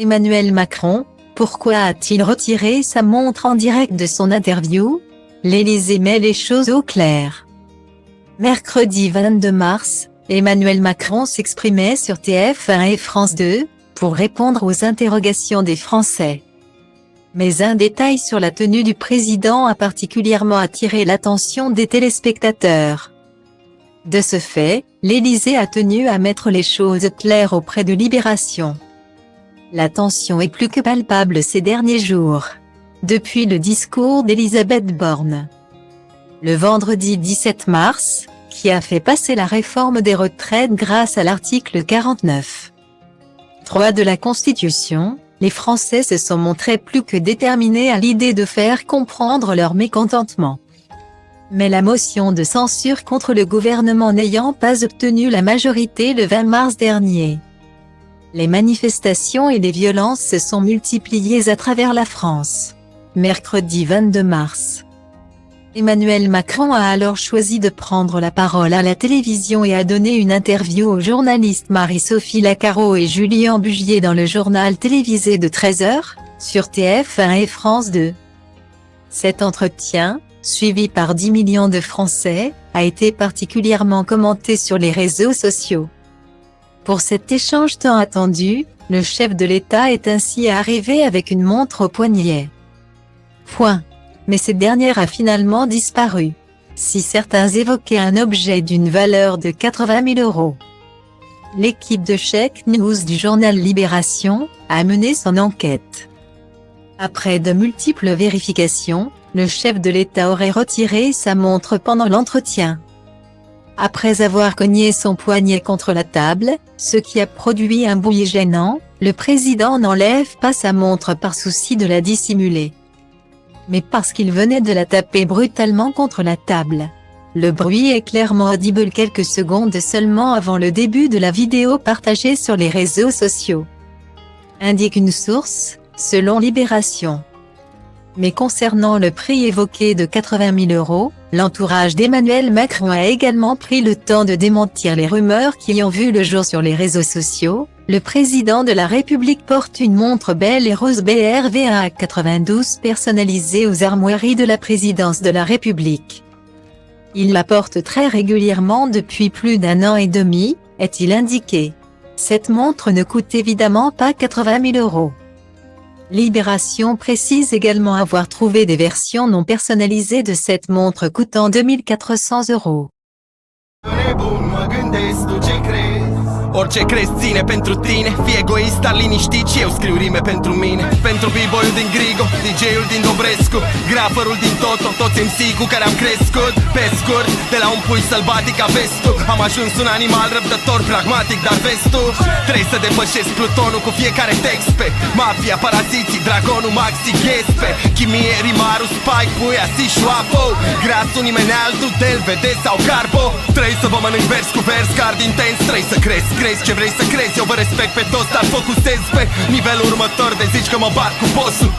Emmanuel Macron, pourquoi a-t-il retiré sa montre en direct de son interview? L'Élysée met les choses au clair. Mercredi 22 mars, Emmanuel Macron s'exprimait sur TF1 et France 2, pour répondre aux interrogations des Français. Mais un détail sur la tenue du président a particulièrement attiré l'attention des téléspectateurs. De ce fait, l'Élysée a tenu à mettre les choses claires auprès de Libération. La tension est plus que palpable ces derniers jours. Depuis le discours d'Elisabeth Borne, le vendredi 17 mars, qui a fait passer la réforme des retraites grâce à l'article 49.3 de la Constitution, les Français se sont montrés plus que déterminés à l'idée de faire comprendre leur mécontentement. Mais la motion de censure contre le gouvernement n'ayant pas obtenu la majorité le 20 mars dernier, les manifestations et les violences se sont multipliées à travers la France. Mercredi 22 mars, Emmanuel Macron a alors choisi de prendre la parole à la télévision et a donné une interview aux journalistes Marie-Sophie Lacaro et Julien Bugier dans le journal télévisé de 13h, sur TF1 et France 2. Cet entretien, suivi par 10 millions de Français, a été particulièrement commenté sur les réseaux sociaux. Pour cet échange tant attendu, le chef de l'État est ainsi arrivé avec une montre au poignet. Mais cette dernière a finalement disparu. Si certains évoquaient un objet d'une valeur de 80 000 €. L'équipe de Check News du journal Libération a mené son enquête. Après de multiples vérifications, le chef de l'État aurait retiré sa montre pendant l'entretien. Après avoir cogné son poignet contre la table, ce qui a produit un bruit gênant, le président n'enlève pas sa montre par souci de la dissimuler, mais parce qu'il venait de la taper brutalement contre la table. Le bruit est clairement audible quelques secondes seulement avant le début de la vidéo partagée sur les réseaux sociaux, indique une source, selon Libération. Mais concernant le prix évoqué de 80 000 €, l'entourage d'Emmanuel Macron a également pris le temps de démentir les rumeurs qui ont vu le jour sur les réseaux sociaux. Le président de la République porte une montre belle et rose BRV1 92 personnalisée aux armoiries de la présidence de la République. Il la porte très régulièrement depuis plus d'1 an et demi, est-il indiqué. Cette montre ne coûte évidemment pas 80 000 €. Libération précise également avoir trouvé des versions non personnalisées de cette montre coûtant 2 400 €. Orice crezi ține pentru tine, fii egoist, dar liniștit și eu scriu rime pentru mine. Pentru b-boyul din Grigo, DJ-ul din Dobrescu, graferul din Toto, toți MC cu care am crescut. Pe scurt, de la un pui sălbatic a vestul, am ajuns un animal răbdător, pragmatic, dar vestul. Trebuie să depășesc plutonul cu fiecare text pe mafia, paraziții, dragonul, maxi, ghespe chimie, rimarul, spike, puia, si, șoapo grasul, nimeni altul, del, vede sau carbo. Trebuie să vă mănânc vers cu vers, card intens, trebuie să crezi ce vrei să crezi. Eu vă respect pe toți, dar focusez pe nivelul următor de zici că mă bat cu bossul.